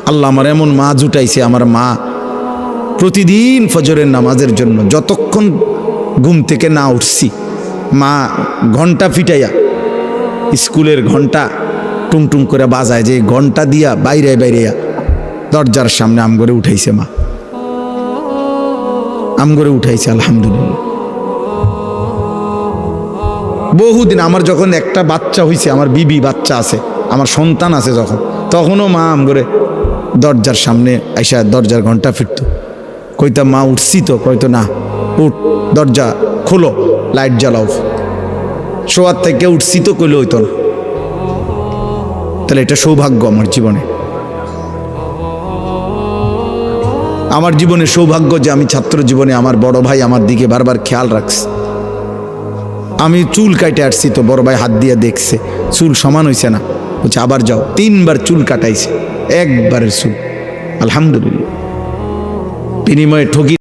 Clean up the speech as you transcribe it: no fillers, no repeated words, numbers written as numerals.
আল্লাহ আমার এমন মা জুটাইছে, আমার মা প্রতিদিন ফজরের নামাজের জন্য যতক্ষণ ঘুম থেকে না উঠছি, মা ঘন্টা ফিটাইয়া, স্কুলের ঘন্টা টুংটুং করে বাজায়, যে ঘন্টা দিয়া বাইরে বাইরেয়া দরজার সামনে আমগরে উঠাইছে, মা আমগরে উঠাইছে। আলহামদুলিল্লাহ। বহুদিন আমার যখন একটা বাচ্চা হইছে, আমার বিবি বাচ্চা আছে, আমার সন্তান আছে যখন, তখনও মা আমগরে দরজার সামনে আইসা দরজার ঘন্টা ফিরত, কইতাম মা উঠছি তো, কইতো না উঠ, দরজা খোলো, লাইট জ্বালাও। শোয়ার থেকে উঠছি তো কইলে হইতো না। তাহলে এটা সৌভাগ্য আমার জীবনে, আমার জীবনে সৌভাগ্য যে আমি ছাত্র জীবনে আমার বড় ভাই আমার দিকে বারবার খেয়াল রাখছে। আমি চুল কাটে আসছি তো বড় ভাই হাত দিয়ে দেখছে চুল সমান হইছে না, বলছে আবার যাও। 3 বার চুল কাটাইছে, একবারের চুল। আলহামদুলিল্লাহ। বিনিময়ে ঠকি